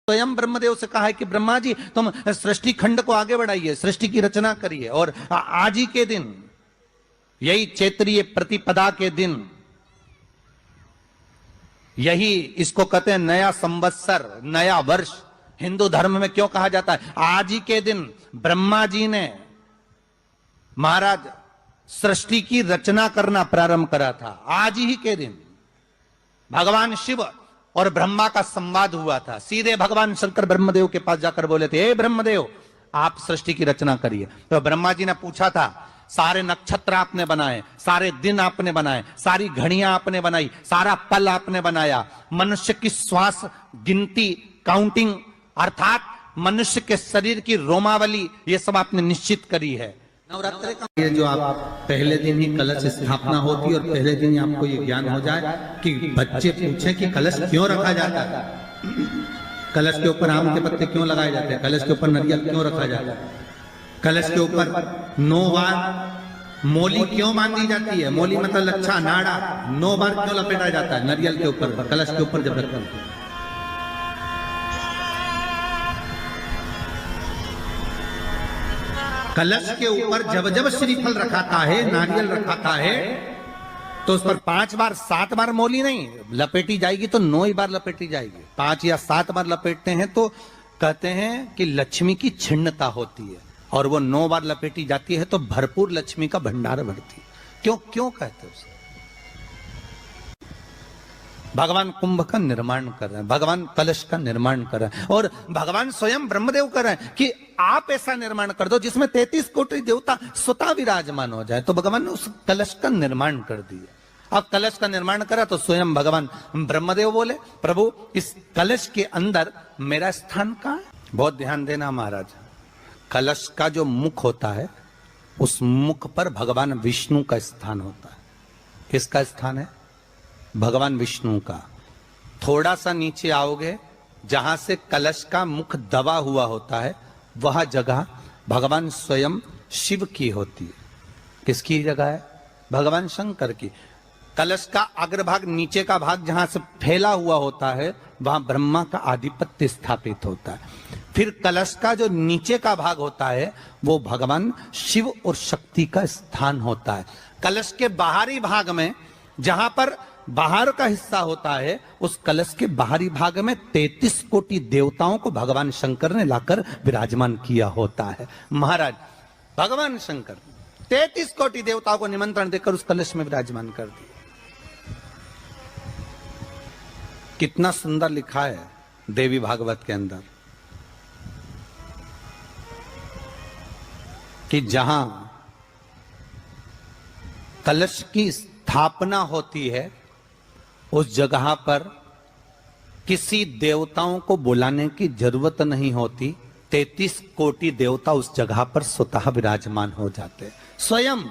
स्वयं ब्रह्मदेव से कहा है कि ब्रह्मा जी तुम सृष्टि खंड को आगे बढ़ाइए, सृष्टि की रचना करिए। और आज ही के दिन, यही चैत्रीय प्रतिपदा के दिन, यही इसको कहते हैं नया संवत्सर, नया वर्ष। हिंदू धर्म में क्यों कहा जाता है? आज ही के दिन ब्रह्मा जी ने महाराज सृष्टि की रचना करना प्रारंभ करा था। आज ही के दिन भगवान शिव और ब्रह्मा का संवाद हुआ था। सीधे भगवान शंकर ब्रह्मदेव के पास जाकर बोले थे, हे ब्रह्मदेव आप सृष्टि की रचना करिए। तो ब्रह्मा जी ने पूछा था, सारे नक्षत्र आपने बनाए, सारे दिन आपने बनाए, सारी घड़ियां आपने बनाई, सारा पल आपने बनाया, मनुष्य की श्वास गिनती, काउंटिंग, अर्थात मनुष्य के शरीर की रोमावली, ये सब आपने निश्चित करी है। नवरात्रि का ये जो आप पहले दिन ही कलश स्थापना होती है और पहले दिन ही आपको ये ज्ञान हो जाए कि बच्चे पूछे कि कलश क्यों रखा जाता है, कलश के ऊपर आम के पत्ते क्यों लगाए जाते हैं, कलश के ऊपर नारियल क्यों रखा जाता है, कलश के ऊपर 9 बार मोली क्यों बांधी जाती है, मोली मतलब लच्छा नाड़ा 9 बार क्यों लपेटा जाता है नारियल के ऊपर, कलश के ऊपर जब रखते हैं। कलश के ऊपर जब जब श्रीफल रखाता है, नारियल रखाता है, तो उस पर 5 बार 7 बार मोली नहीं लपेटी जाएगी, तो 9 ही बार लपेटी जाएगी। 5 या 7 बार लपेटते हैं तो कहते हैं कि लक्ष्मी की छिन्नता होती है, और वो 9 बार लपेटी जाती है तो भरपूर लक्ष्मी का भंडार भरती है। क्यों क्यों कहते हैं उसे? भगवान कुंभ का निर्माण कर रहे हैं, भगवान कलश का निर्माण कर रहे हैं, और भगवान स्वयं ब्रह्मदेव कर रहे हैं कि आप ऐसा निर्माण कर दो जिसमें 33 कोटि देवता स्वतः विराजमान हो जाए। तो भगवान ने उस कलश का निर्माण कर दिया। अब कलश का निर्माण करा तो स्वयं भगवान ब्रह्मदेव बोले, प्रभु इस कलश के अंदर मेरा स्थान कहाँ है? बहुत ध्यान देना महाराज, कलश का जो मुख होता है उस मुख पर भगवान विष्णु का स्थान होता है। किसका स्थान है? भगवान विष्णु का। थोड़ा सा नीचे आओगे, जहां से कलश का मुख दबा हुआ होता है, वह जगह भगवान स्वयं शिव की होती है। किसकी जगह है? भगवान शंकर की। कलश का अग्रभाग, नीचे का भाग जहां से फैला हुआ होता है, वहां ब्रह्मा का आधिपत्य स्थापित होता है। फिर कलश का जो नीचे का भाग होता है वो भगवान शिव और शक्ति का स्थान होता है। कलश के बाहरी भाग में, जहां पर बाहर का हिस्सा होता है, उस कलश के बाहरी भाग में 33 कोटि देवताओं को भगवान शंकर ने लाकर विराजमान किया होता है। महाराज भगवान शंकर 33 कोटि देवताओं को निमंत्रण देकर उस कलश में विराजमान कर दिया। कितना सुंदर लिखा है देवी भागवत के अंदर कि जहां कलश की स्थापना होती है उस जगह पर किसी देवताओं को बुलाने की जरूरत नहीं होती। 33 कोटि देवता उस जगह पर स्वतः विराजमान हो जाते, स्वयं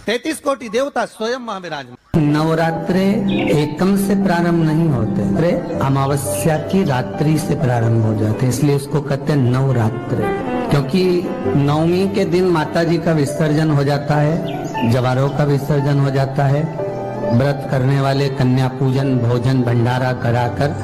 33 कोटि देवता स्वयं वहां विराजमान। नवरात्रे एकम से प्रारंभ नहीं होते, अमावस्या की रात्रि से प्रारंभ हो जाते, इसलिए उसको कहते हैं नवरात्रे। क्योंकि नवमी के दिन माता जी का विसर्जन हो जाता है, जवारों का विसर्जन हो जाता है, व्रत करने वाले कन्या पूजन भोजन भंडारा कराकर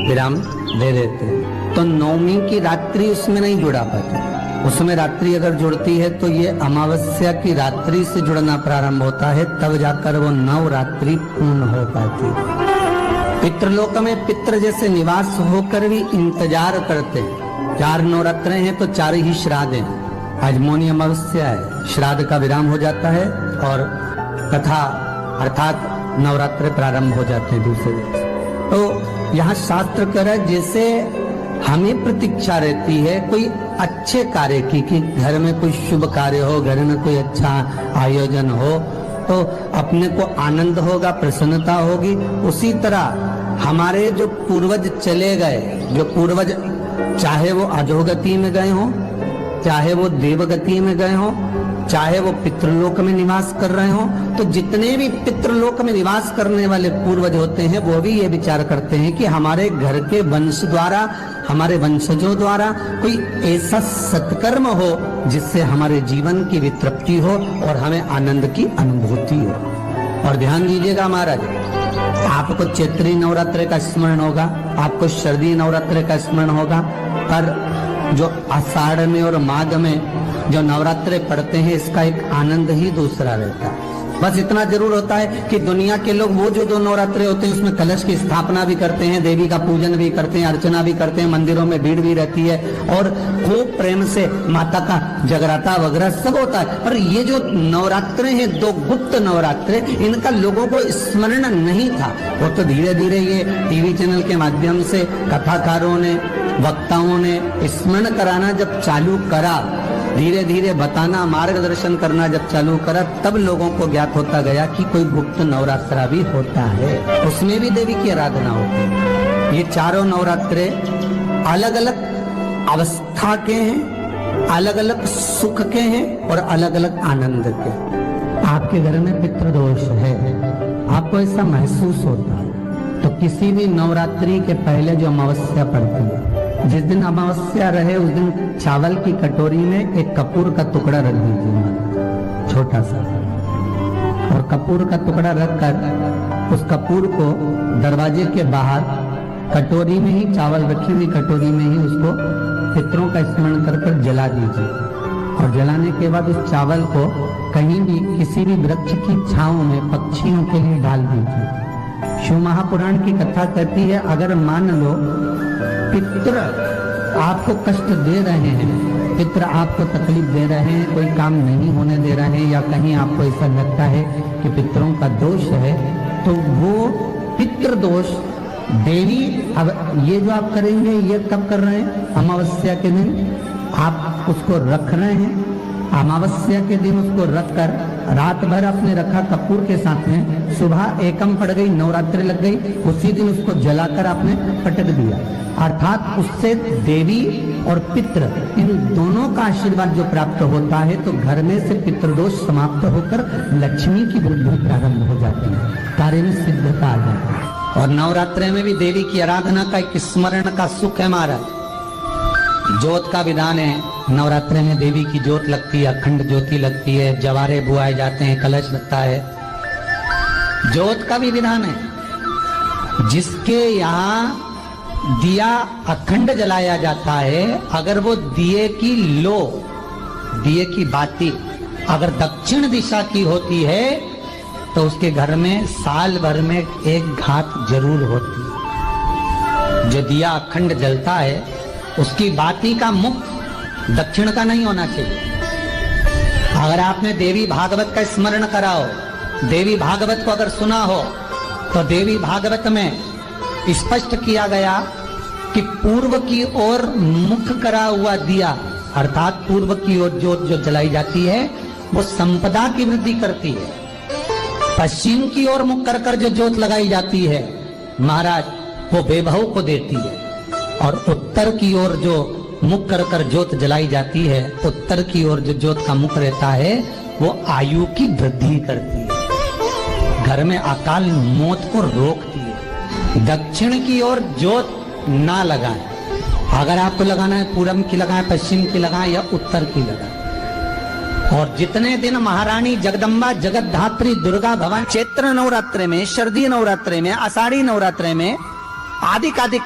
विराम दे देते। तो नवमी की रात्रि उसमें नहीं जुड़ा पाती, उसमें रात्रि अगर जुड़ती है तो ये अमावस्या की रात्रि से जुड़ना प्रारंभ होता है, तब जाकर वो नवरात्रि पूर्ण हो पाती। पितृलोक में पितृ जैसे निवास होकर भी इंतजार करते हैं। 4 नवरात्रे हैं तो 4 ही श्राद्ध हैं। आज मौनी अमावस्या है, श्राद्ध का विराम हो जाता है और कथा अर्थात नवरात्रे प्रारंभ हो जाते हैं दूसरे दिन। तो यहाँ शास्त्र कह रहा है जैसे हमें प्रतीक्षा रहती है कोई अच्छे कार्य की, कि घर में कोई शुभ कार्य हो, घर में कोई अच्छा आयोजन हो तो अपने को आनंद होगा, प्रसन्नता होगी। उसी तरह हमारे जो पूर्वज चले गए, जो पूर्वज चाहे वो अधोगति में गए हों, चाहे वो देवगति में गए हों, चाहे वो पितृलोक में निवास कर रहे हों, तो जितने भी पितृलोक में निवास करने वाले पूर्वज होते हैं वो भी ये विचार करते हैं कि हमारे घर के वंश द्वारा, हमारे वंशजों द्वारा कोई ऐसा सत्कर्म हो जिससे हमारे जीवन की वितृप्ति हो और हमें आनंद की अनुभूति हो। और ध्यान दीजिएगा महाराज, आपको चैत्री नवरात्र का स्मरण होगा, आपको शरदीय नवरात्र का स्मरण होगा, पर जो आषाढ़ में और माघ में जो नवरात्रे पढ़ते हैं इसका एक आनंद ही दूसरा रहता है। बस इतना जरूर होता है कि दुनिया के लोग वो जो 2 नवरात्रे होते हैं उसमें कलश की स्थापना भी करते हैं, देवी का पूजन भी करते हैं, अर्चना भी करते हैं, मंदिरों में भीड़ भी रहती है और खूब प्रेम से माता का जगराता वगैरह सब होता है। पर ये जो नवरात्रे हैं 2 गुप्त नवरात्रे, इनका लोगों को स्मरण नहीं था। वो तो धीरे धीरे ये टीवी चैनल के माध्यम से कथाकारों ने, वक्ताओं ने स्मरण कराना जब चालू करा, धीरे धीरे बताना, मार्गदर्शन करना जब चालू करा, तब लोगों को ज्ञात होता गया कि कोई गुप्त नवरात्रा भी होता है, उसमें भी देवी की आराधना होती है। ये चारों नवरात्रे अलग अलग अवस्था के हैं, अलग अलग सुख के हैं और अलग अलग आनंद के। आपके घर में पितृदोष है, आपको ऐसा महसूस होता है, तो किसी भी नवरात्रि के पहले जो अमावस्या पड़ती है, जिस दिन अमावस्या रहे उस दिन चावल की कटोरी में एक कपूर का टुकड़ा रख दीजिए, छोटा सा, और कपूर का टुकड़ा रखकर उस कपूर को दरवाजे के बाहर कटोरी में ही, चावल रखी हुई कटोरी में ही उसको पितरों का स्मरण कर कर जला दीजिए। और जलाने के बाद उस चावल को कहीं भी किसी भी वृक्ष की छांव में पक्षियों के लिए डाल दीजिए। शिव महापुराण की कथा कहती है, अगर मान लो पितृ आपको कष्ट दे रहे हैं, पितृ आपको तकलीफ दे रहे हैं, कोई काम नहीं होने दे रहे हैं, या कहीं आपको ऐसा लगता है कि पितरों का दोष है, तो वो पितृ दोष देवी, अब ये जो आप करेंगे ये कब कर रहे हैं? अमावस्या के दिन आप उसको रख रहे हैं, अमावस्या के दिन उसको रखकर रात भर आपने रखा कपूर के साथ में, सुबह एकम पड़ गई, नवरात्रि लग गई, उसी दिन उसको जलाकर आपने पटक दिया। अर्थात उससे देवी और पितृ इन दोनों का आशीर्वाद जो प्राप्त होता है, तो घर में से पितृदोष समाप्त होकर लक्ष्मी की वृद्धि प्रारंभ हो जाती है, कार्य में सिद्धता आ जाती है। और नवरात्रि में भी देवी की आराधना का एक स्मरण का सुख है महाराज। ज्योत का विधान है, नवरात्रि में देवी की ज्योत लगती है, अखंड ज्योति लगती है, जवारे बुआए जाते हैं, कलश लगता है। ज्योत का भी विधान है, जिसके यहाँ दिया अखंड जलाया जाता है, अगर वो दिए की लो, दिए की बाती अगर दक्षिण दिशा की होती है, तो उसके घर में साल भर में एक घात जरूर होती है। जो दिया अखंड जलता है उसकी बाती का मुख दक्षिण का नहीं होना चाहिए। अगर आपने देवी भागवत का स्मरण करा हो, देवी भागवत को अगर सुना हो, तो देवी भागवत में स्पष्ट किया गया कि पूर्व की ओर मुख करा हुआ दिया, अर्थात पूर्व की ओर ज्योत जो जलाई जाती है वो संपदा की वृद्धि करती है। पश्चिम की ओर मुख कर कर जो ज्योत लगाई जाती है महाराज, वो वैभव को देती है। और उत्तर की ओर जो मुख कर कर ज्योत जलाई जाती है, उत्तर की ओर जो ज्योत का मुख रहता है, वो आयु की वृद्धि करती है, घर में अकाल मौत को रोकती है। दक्षिण की ओर ज्योत ना लगाएं, अगर आपको लगाना है पूरब की लगाएं, पश्चिम की लगाएं या उत्तर की लगाएं। और जितने दिन महारानी जगदम्बा जगतधात्री दुर्गा भवानी चैत्र नवरात्रे में, शरदीय नवरात्रे में, आषाढ़ी नवरात्रे में, आदिकादिक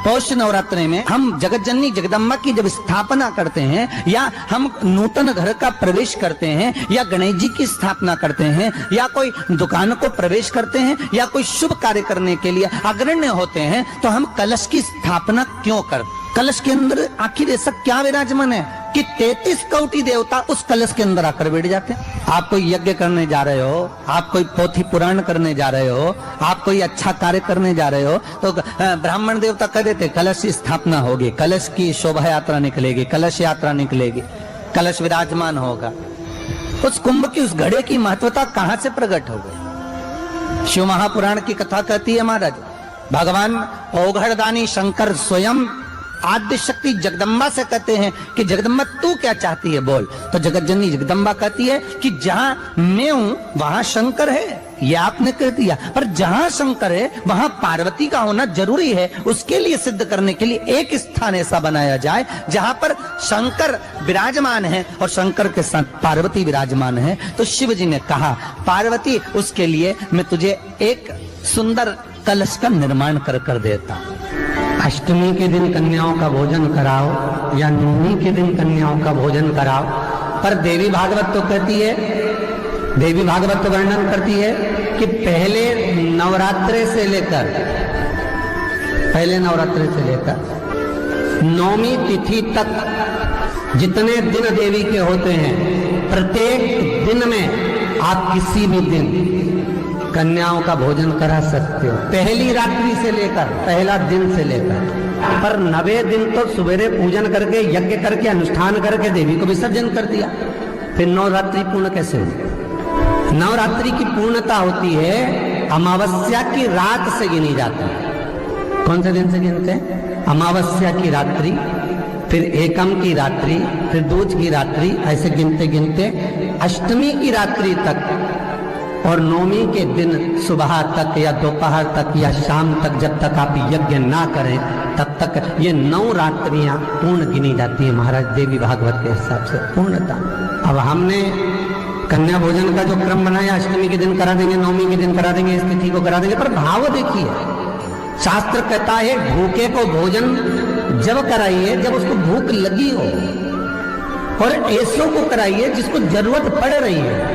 पौष नवरात्रे में हम जगत जननी जगदम्बा की जब स्थापना करते हैं, या हम नूतन घर का प्रवेश करते हैं, या गणेश जी की स्थापना करते हैं, या कोई दुकान को प्रवेश करते हैं, या कोई शुभ कार्य करने के लिए अग्रण्य होते हैं, तो हम कलश की स्थापना क्यों करते? कलश के अंदर आखिर ऐसा क्या विराजमान है कि 33 कोटि देवता उस कलश के अंदर आकर बैठ जाते हैं? आप कोई यज्ञ करने जा रहे हो, आप कोई पोथी पुराण करने जा रहे हो, आप कोई अच्छा कार्य करने जा रहे हो, तो ब्राह्मण देवता कह देते कलश की स्थापना होगी, कलश की शोभा यात्रा निकलेगी, कलश यात्रा निकलेगी, कलश विराजमान होगा। उस कुंभ की, उस घड़े की महत्वता कहां से प्रकट हो गई? शिव महापुराण की कथा कहती है महाराज, भगवान औघड़दानी शंकर स्वयं आद्य शक्ति जगदम्बा से कहते हैं कि जगदम्बा तू क्या चाहती है बोल। तो जगत जननी जगदम्बा कहती है कि जहां मैं हूं वहां शंकर है, ये आपने कह दिया, पर जहां शंकर है वहां पार्वती का होना जरूरी है। उसके लिए सिद्ध करने के लिए एक स्थान ऐसा बनाया जाए जहां पर शंकर विराजमान है और शंकर के साथ पार्वती विराजमान है। तो शिव जी ने कहा पार्वती, उसके लिए मैं तुझे एक सुंदर कलश का निर्माण कर कर देता। अष्टमी के दिन कन्याओं का भोजन कराओ या नवमी के दिन कन्याओं का भोजन कराओ, पर देवी भागवत तो कहती है, देवी भागवत तो वर्णन करती है कि पहले नवरात्रे से लेकर नौमी तिथि तक जितने दिन देवी के होते हैं, प्रत्येक दिन में आप किसी भी दिन कन्याओं का भोजन करा सकते हो, पहली रात्रि से लेकर, पहला दिन से लेकर। पर 90 दिन तो सवेरे पूजन करके, यज्ञ करके, अनुष्ठान करके देवी को विसर्जन कर दिया, फिर नवरात्रि पूर्ण कैसे हुई? नवरात्रि की पूर्णता होती है अमावस्या की रात से गिनी जाती है। कौन से दिन से गिनते हैं? अमावस्या की रात्रि, फिर एकम की रात्रि, फिर दूज की रात्रि, ऐसे गिनते गिनते अष्टमी की रात्रि तक और नौमी के दिन सुबह तक या दोपहर तक या शाम तक, जब तक आप यज्ञ ना करें तब तक ये 9 रात्रियां पूर्ण गिनी जाती है महाराज देवी भागवत के हिसाब से पूर्णता। अब हमने कन्या भोजन का जो क्रम बनाया, अष्टमी के दिन करा देंगे, नौमी के दिन करा देंगे, इस तिथि को करा देंगे, पर भाव देखिए, शास्त्र कहता है भूखे को भोजन जब कराइए जब उसको भूख लगी हो, और ऐसों को कराइए जिसको जरूरत पड़ रही है।